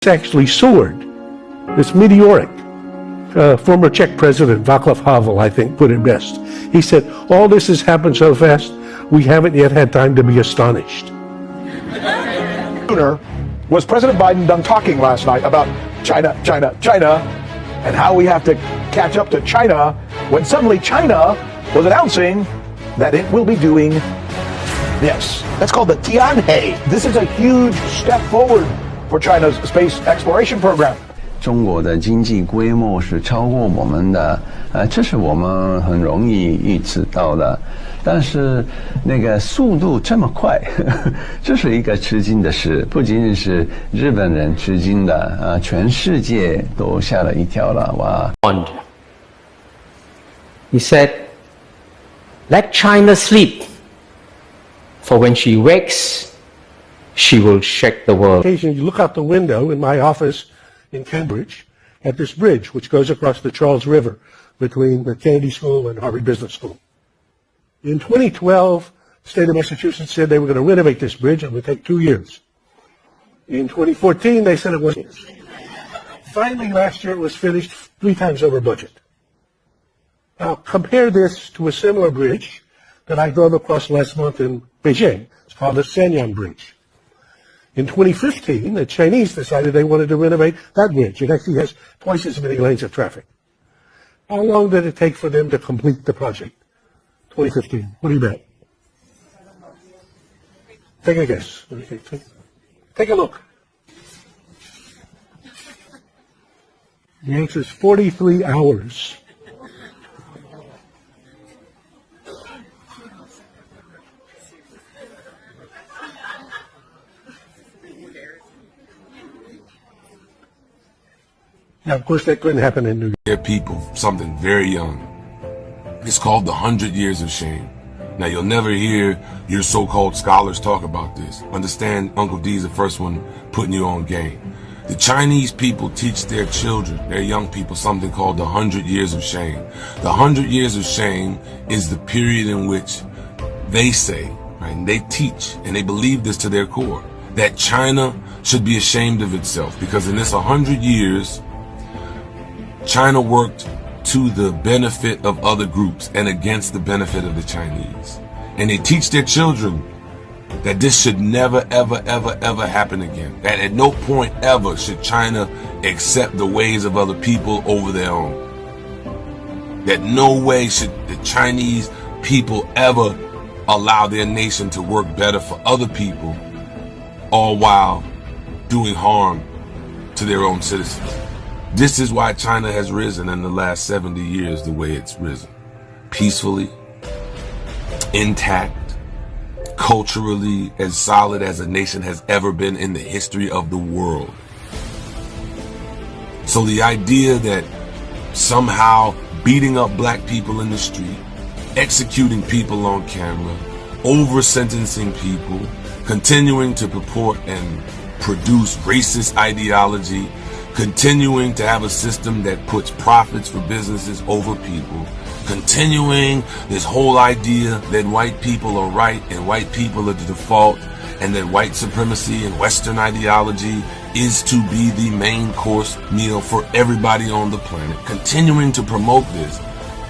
It's actually soared. It's meteoric. Former Czech President Václav Havel, I think, put it best. He said, all this has happened so fast, we haven't yet had time to be astonished. Was President Biden done talking last night about China, China, China, and how we have to catch up to China when suddenly China was announcing that it will be doing this. That's called the Tianhe. This is a huge step forward for China's space exploration program. 中国的经济规模是超过我们的，这是我们很容易预知到的。但是那个速度这么快，这是一个吃惊的事，不仅仅是日本人吃惊的，全世界都吓了一跳了，哇！ He said, "Let China sleep, for when she wakes, she will shake the world." Occasionally, you look out the window in my office in Cambridge at this bridge which goes across the Charles River between the Kennedy School and Harvard Business School. In 2012, the state of Massachusetts said they were going to renovate this bridge. It would take 2 years. In 2014, they said it was. Finally, last year, it was finished 3 times over budget. Now, compare this to a similar bridge that I drove across last month in Beijing. It's called the Shenyang Bridge. In 2015, the Chinese decided they wanted to renovate that bridge. It actually has twice as many lanes of traffic. How long did it take for them to complete the project? 2015. What do you bet? Take a guess. Okay, take a look. The answer is 43 hours. Now, of course, that couldn't happen in New York. There are people, something very young. It's called the 100 Years of Shame. Now, you'll never hear your so-called scholars talk about this. Understand, Uncle D's the first one putting you on game. The Chinese people teach their children, their young people, something called the 100 Years of Shame. The 100 Years of Shame is the period in which they say, right, and they teach, and they believe this to their core, that China should be ashamed of itself, because in this 100 years, China worked to the benefit of other groups and against the benefit of the Chinese. And they teach their children that this should never, ever, ever, ever happen again. That at no point ever should China accept the ways of other people over their own. That no way should the Chinese people ever allow their nation to work better for other people, all while doing harm to their own citizens. This is why China has risen in the last 70 years the way it's risen. Peacefully, intact, culturally as solid as a nation has ever been in the history of the world. So the idea that somehow beating up black people in the street, executing people on camera, over-sentencing people, continuing to purport and produce racist ideology, continuing to have a system that puts profits for businesses over people, continuing this whole idea that white people are right and white people are the default, and that white supremacy and Western ideology is to be the main course meal for everybody on the planet. Continuing to promote this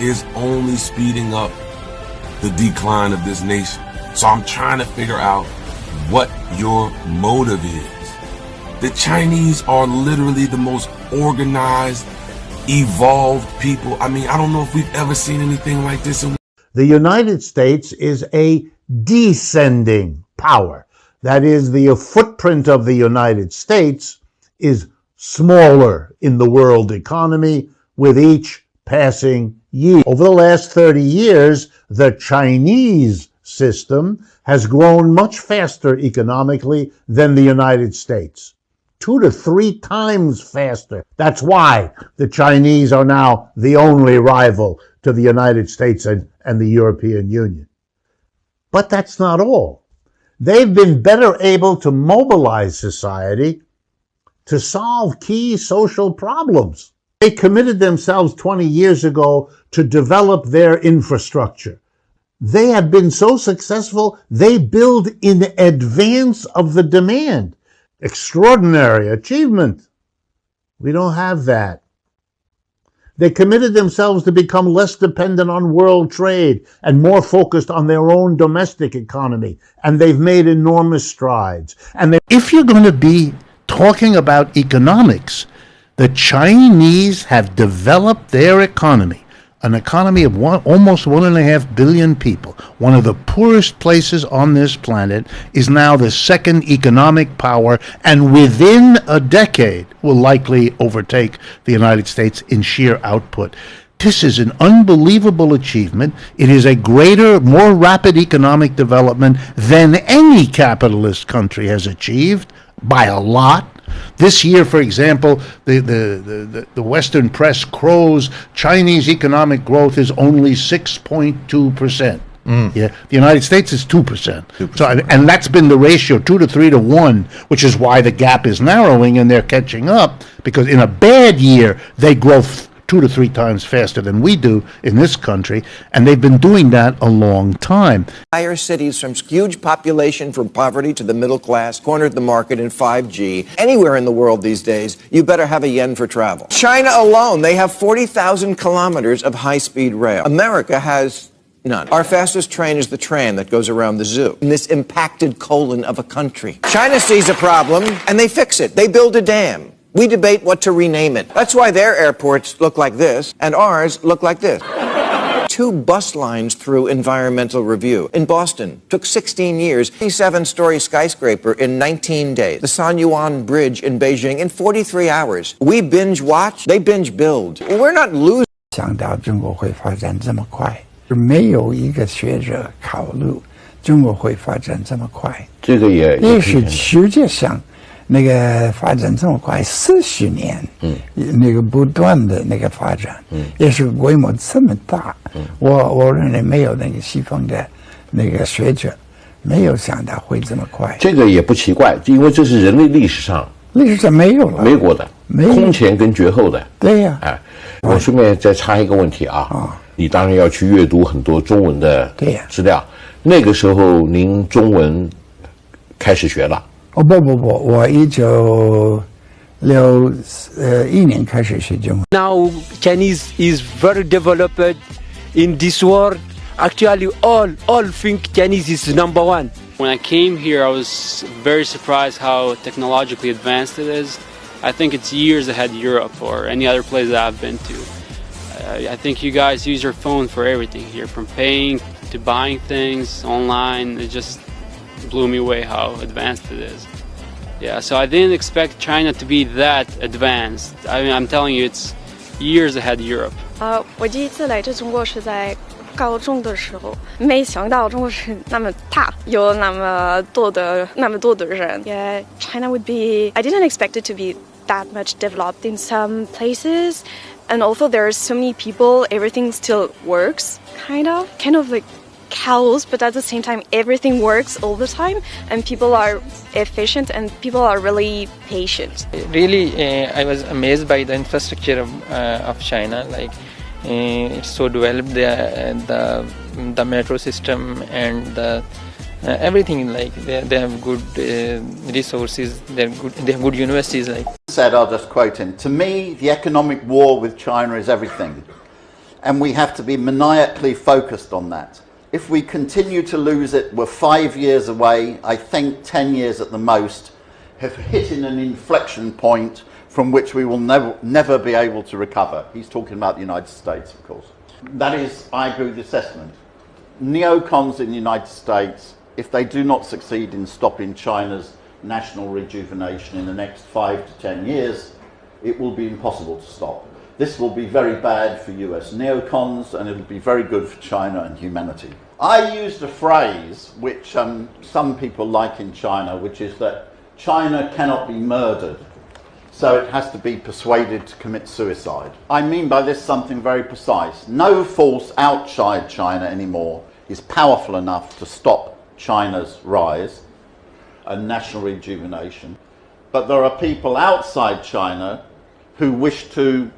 is only speeding up the decline of this nation. So I'm trying to figure out what your motive is. The Chinese are literally the most organized, evolved people. I mean, I don't know if we've ever seen anything like this. The United States is a descending power. That is, the footprint of the United States is smaller in the world economy with each passing year. Over the last 30 years, the Chinese system has grown much faster economically than the United States. 2 to 3 times faster. That's why the Chinese are now the only rival to the United States and the European Union. But that's not all. They've been better able to mobilize society to solve key social problems. They committed themselves 20 years ago to develop their infrastructure. They have been so successful, they build in advance of the demand. Extraordinary achievement. We don't have that. They committed themselves to become less dependent on world trade and more focused on their own domestic economy. And they've made enormous strides. And if you're going to be talking about economics, the Chinese have developed their economy, an economy of almost 1.5 billion people. One of the poorest places on this planet is now the second economic power, and within a decade will likely overtake the United States in sheer output. This is an unbelievable achievement. It is a greater, more rapid economic development than any capitalist country has achieved by a lot. This year, for example, the Western press crows Chinese economic growth is only 6.2%. Yeah, the United States is 2%. So, and that's been the ratio, 2 to 3 to 1, which is why the gap is narrowing and they're catching up, because in a bad year, they grow 2 to 3 times faster than we do in this country, and they've been doing that a long time. Entire cities from huge population from poverty to the middle class cornered the market in 5G. Anywhere in the world these days, you better have a yen for travel. China alone, they have 40,000 kilometers of high-speed rail. America has none. Our fastest train is the tram that goes around the zoo in this impacted colon of a country. China sees a problem and they fix it. They build a dam. We debate what to rename it. That's why their airports look like this and ours look like this. 2 bus lines through environmental review. In Boston, took 16 years, 57-story skyscraper in 19 days. The San Yuan Bridge in Beijing in 43 hours. We binge watch, they binge build. We're not losing. 想到中国会发展这么快，没有一个学者考虑中国会发展这么快。这个也是世界上。那个发展这么快，40年，那个不断的那个发展，也是规模这么大，我认为没有那个西方的那个学者没有想到会这么快。这个也不奇怪，因为这是人类历史上没有了，没过的，空前跟绝后的。对呀，哎，我顺便再插一个问题啊，你当然要去阅读很多中文的资料，那个时候您中文开始学了。哦不，我1961年开始学中文。Now Chinese is very developed in this world. Actually, all think Chinese is number one. When I came here, I was very surprised how technologically advanced it is. I think it's years ahead of Europe or any other place that I've been to. I think you guys use your phone for everything here, from paying to buying things online. It just blew me away how advanced it is. Yeah, so I didn't expect China to be that advanced. I mean, I'm telling you, it's years ahead of Europe. 我第一次来这中国是在高中的时候，没想到中国是那么大，有那么多的人。Yeah, China would be. I didn't expect it to be that much developed in some places, and also there are so many people. Everything still works, kind of like chaos, but at the same time everything works all the time and people are efficient and people are really patient. Really, I was amazed by the infrastructure of China. Like it's so developed, the metro system and everything. Like they have good resources. They have good universities. Like said, I'll just quote him. To me, the economic war with China is everything, and we have to be maniacally focused on that. If we continue to lose it, we're 5 years away, I think 10 years at the most, have hit in an inflection point from which we will never be able to recover. He's talking about the United States, of course. That is, I agree with the assessment. Neocons in the United States, if they do not succeed in stopping China's national rejuvenation in the next 5 to 10 years, it will be impossible to stop. This will be very bad for US neocons and it'll be very good for China and humanity. I used a phrase which some people like in China, which is that China cannot be murdered, so it has to be persuaded to commit suicide. I mean by this something very precise. No force outside China anymore is powerful enough to stop China's rise and national rejuvenation. But there are people outside China who wish to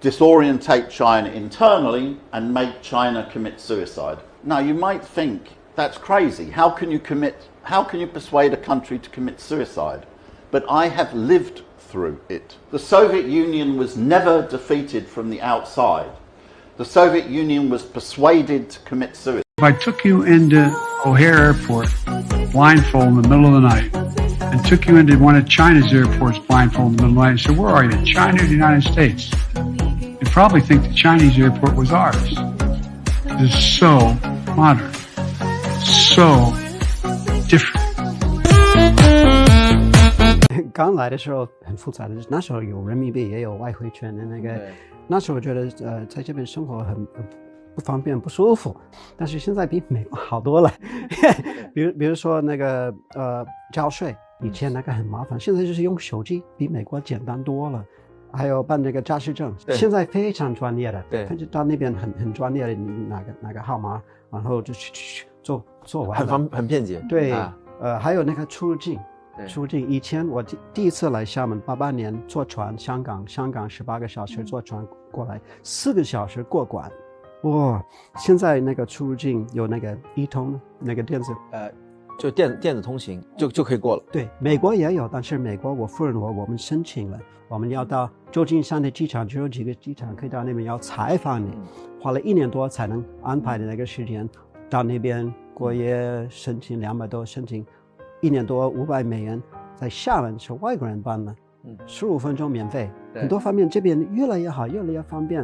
disorientate China internally and make China commit suicide. Now you might think that's crazy. How can you persuade a country to commit suicide? but I have lived through it. The Soviet Union was never defeated from the outside. The Soviet Union was persuaded to commit suicide. If I took you into O'Hare Airport blindfold in the middle of the night and took you into one of China's airports blindfold in the middle of the night and said, where are you, China or the United States? You'd probably think the Chinese airport was ours. It is so modern, so different. 刚来的时候很复杂的，那时候有人民币也有外汇券的那个，那时候我觉得在这边生活很不方便不舒服，但是现在比美国好多了。比如说那个交税，以前那个很麻烦，现在就是用手机，比美国简单多了。还有办那个驾驶证，现在非常专业的，对，到那边很专业的，你哪个号码，然后就去做完了，很便捷。对，还有那个出入境。以前我第一次来厦门，88年坐船，香港18个小时坐船过来，4个小时过关。哇！现在那个出入境有那个通那个电子，就电子通行就可以过了。对，美国也有，但是美国我夫人我们申请了，我们要到旧金山的机场，只有几个机场可以到那边要采访你，花了1年多才能安排的那个时间，到那边过夜申请200多申请。1年多500美元，在厦门是外国人办的，15分钟免费，很多方面这边越来越好，越来越方便。